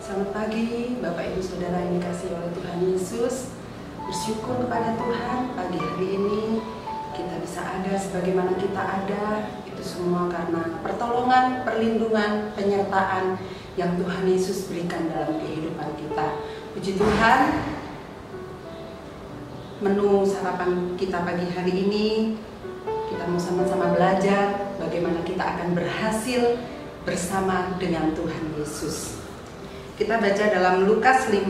Selamat pagi Bapak Ibu Saudara yang dikasihi oleh Tuhan Yesus. Bersyukur kepada Tuhan pagi hari ini kita bisa ada sebagaimana kita ada. Itu semua karena pertolongan, perlindungan, penyertaan yang Tuhan Yesus berikan dalam kehidupan kita. Puji Tuhan, menu sarapan kita pagi hari ini kita mau sama-sama belajar bagaimana kita akan berhasil bersama dengan Tuhan Yesus. Kita baca dalam Lukas 5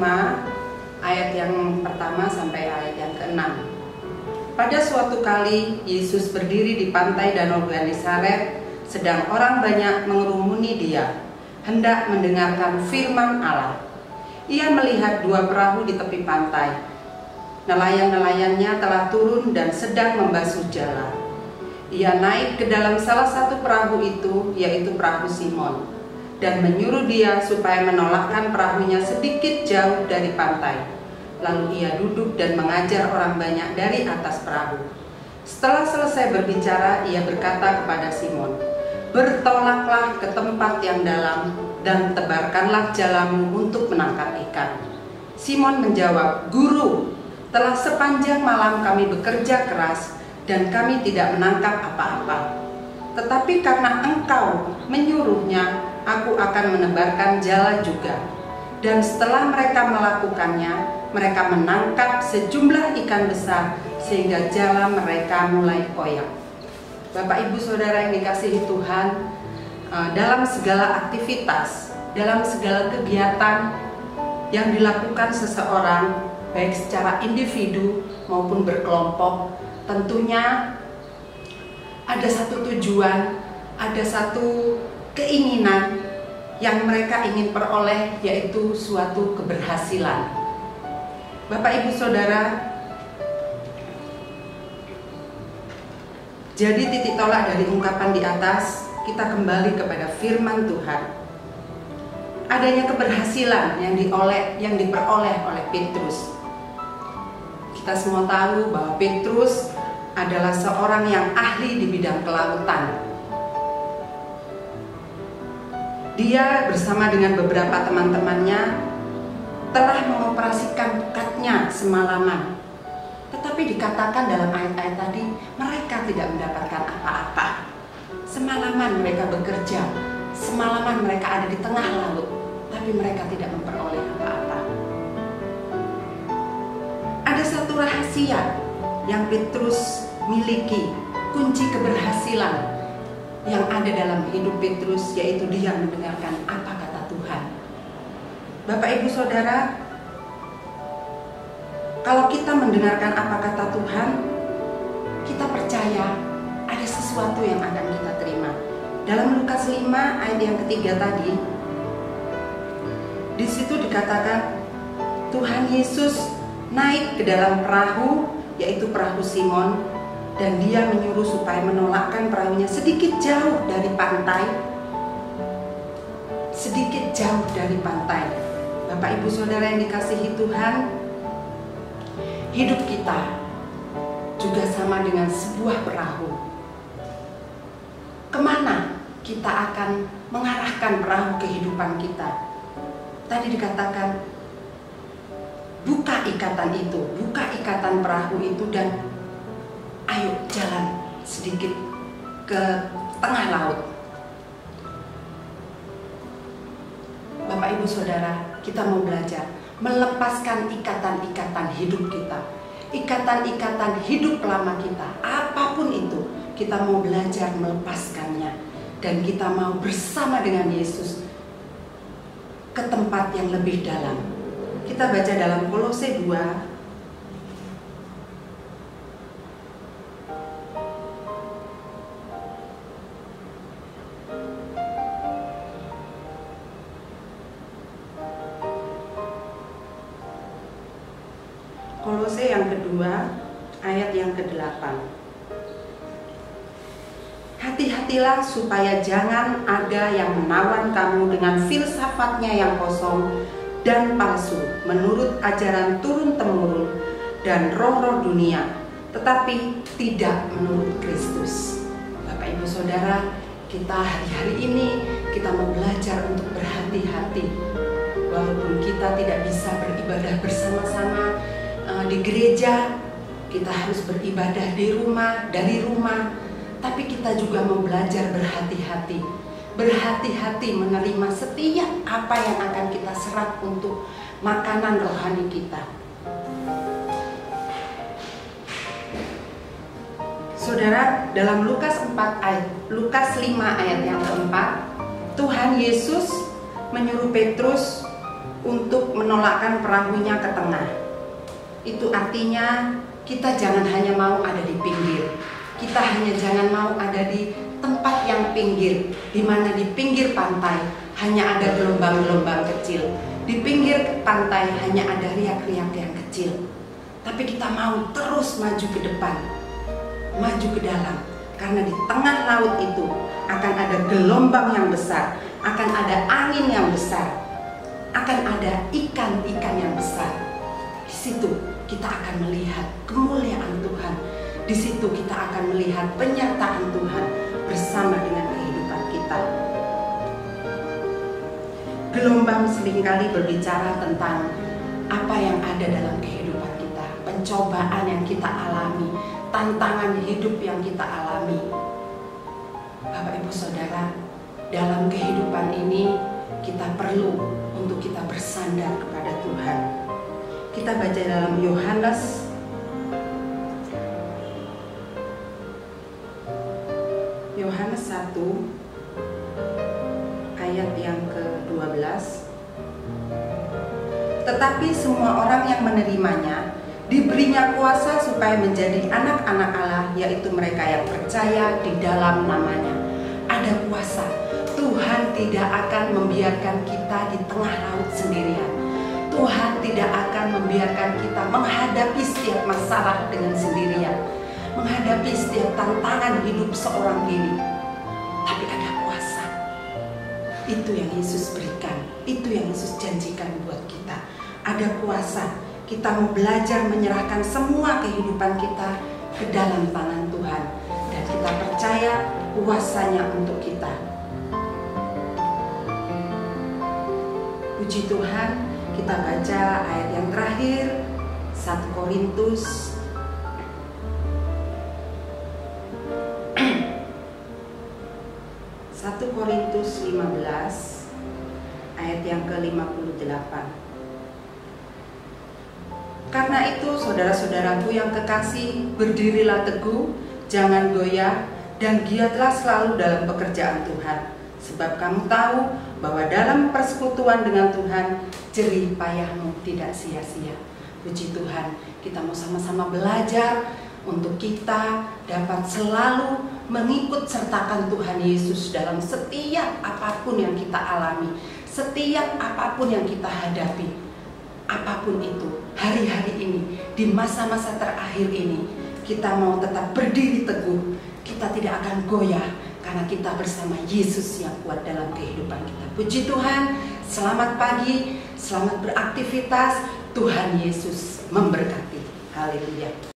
ayat yang pertama sampai ayat yang ke-6. Pada suatu kali Yesus berdiri di pantai Danau Genesaret, sedang orang banyak mengerumuni dia, hendak mendengarkan firman Allah. Ia melihat dua perahu di tepi pantai. Nelayan-nelayannya telah turun dan sedang membasuh jala. Ia naik ke dalam salah satu perahu itu, yaitu perahu Simon, dan menyuruh dia supaya menolakkan perahunya sedikit jauh dari pantai. Lalu ia duduk dan mengajar orang banyak dari atas perahu. Setelah selesai berbicara, ia berkata kepada Simon, "Bertolaklah ke tempat yang dalam dan tebarkanlah jalamu untuk menangkap ikan." Simon menjawab, "Guru, telah sepanjang malam kami bekerja keras dan kami tidak menangkap apa-apa. Tetapi karena Engkau menyuruhnya, aku akan menebarkan jala juga." Dan setelah mereka melakukannya, mereka menangkap sejumlah ikan besar sehingga jala mereka mulai koyak. Bapak Ibu Saudara yang dikasihi Tuhan, dalam segala aktivitas, dalam segala kegiatan yang dilakukan seseorang, baik secara individu maupun berkelompok, tentunya ada satu tujuan, ada satu keinginan yang mereka ingin peroleh, yaitu suatu keberhasilan. Bapak Ibu Saudara, jadi titik tolak dari ungkapan di atas, kita kembali kepada firman Tuhan. Adanya keberhasilan yang diperoleh oleh Petrus. Kita semua tahu bahwa Petrus adalah seorang yang ahli di bidang kelautan. Dia bersama dengan beberapa teman-temannya telah mengoperasikan pekatnya semalaman. Tetapi dikatakan dalam ayat-ayat tadi, mereka tidak mendapatkan apa-apa. Semalaman mereka bekerja, semalaman mereka ada di tengah laut, tapi mereka tidak memperoleh apa-apa. Ada satu rahasia yang Petrus miliki, kunci keberhasilan yang ada dalam hidup Petrus, yaitu dia mendengarkan apa kata Tuhan. Bapak Ibu Saudara, kalau kita mendengarkan apa kata Tuhan, kita percaya ada sesuatu yang akan kita terima. Dalam Lukas 5 ayat yang ketiga tadi, di situ dikatakan Tuhan Yesus naik ke dalam perahu, yaitu perahu Simon, dan dia menyuruh supaya menolakkan perahunya sedikit jauh dari pantai. Sedikit jauh dari pantai. Bapak Ibu Saudara yang dikasihi Tuhan, hidup kita juga sama dengan sebuah perahu. Kemana kita akan mengarahkan perahu kehidupan kita? Tadi dikatakan, buka ikatan itu, buka ikatan perahu itu, dan ayo jalan sedikit ke tengah laut. Bapak Ibu Saudara, kita mau belajar melepaskan ikatan-ikatan hidup kita, ikatan-ikatan hidup lama kita, apapun itu, kita mau belajar melepaskannya, dan kita mau bersama dengan Yesus ke tempat yang lebih dalam. Kita baca dalam Kolose 2 Kolose yang kedua ayat yang ke-8. Hati-hatilah supaya jangan ada yang menawan kamu dengan filsafatnya yang kosong dan palsu, menurut ajaran turun-temurun dan roh-roh dunia, tetapi tidak menurut Kristus. Bapak Ibu Saudara, kita hari-hari ini kita mau belajar untuk berhati-hati walaupun kita tidak bisa beribadah bersama-sama di gereja, kita harus beribadah di rumah, dari rumah, tapi kita juga mau belajar berhati-hati. Berhati-hati menerima setiap apa yang akan kita serap untuk makanan rohani kita. Saudara, dalam Lukas 5 ayat yang keempat, Tuhan Yesus menyuruh Petrus untuk menolakkan perahunya ke tengah. Itu artinya kita jangan hanya mau ada di pinggir. Kita hanya jangan mau ada di tempat yang pinggir, di mana di pinggir pantai hanya ada gelombang-gelombang kecil. Di pinggir pantai hanya ada riak-riak yang kecil. Tapi kita mau terus maju ke depan, maju ke dalam. Karena di tengah laut itu akan ada gelombang yang besar, akan ada angin yang besar, akan ada ikan-ikan yang besar. Di situ kita akan melihat kemuliaan Tuhan. Di situ kita akan melihat penyertaan Tuhan bersama dengan kehidupan kita. Gelombang seringkali berbicara tentang apa yang ada dalam kehidupan kita, pencobaan yang kita alami, tantangan hidup yang kita alami. Bapak Ibu Saudara, dalam kehidupan ini kita perlu untuk kita bersandar kepada Tuhan. Kita baca dalam Yohanes Yohanes 1 ayat yang ke-12. Tetapi semua orang yang menerimanya diberinya kuasa supaya menjadi anak-anak Allah, yaitu mereka yang percaya di dalam namanya. Ada kuasa. Tuhan tidak akan membiarkan kita di tengah laut sendirian. Tuhan tidak akan membiarkan kita menghadapi setiap masalah dengan sendirian, menghadapi setiap tantangan hidup seorang diri. Tapi ada kuasa. Itu yang Yesus berikan, itu yang Yesus janjikan buat kita. Ada kuasa. Kita mau belajar menyerahkan semua kehidupan kita ke dalam tangan Tuhan, dan kita percaya kuasanya untuk kita. Puji Tuhan, kita baca ayat yang terakhir, 1 Korintus 15 ayat yang ke-58. Karena itu saudara-saudaraku yang kekasih, berdirilah teguh, jangan goyah, dan giatlah selalu dalam pekerjaan Tuhan. Sebab kamu tahu bahwa dalam persekutuan dengan Tuhan, jerih payahmu tidak sia-sia. Puji Tuhan, kita mau sama-sama belajar untuk kita dapat selalu mengikut sertakan Tuhan Yesus dalam setiap apapun yang kita alami, setiap apapun yang kita hadapi. Apapun itu, hari-hari ini, di masa-masa terakhir ini, kita mau tetap berdiri teguh. Kita tidak akan goyah karena kita bersama Yesus yang kuat dalam kehidupan kita. Puji Tuhan, selamat pagi, selamat beraktivitas. Tuhan Yesus memberkati. Haleluya.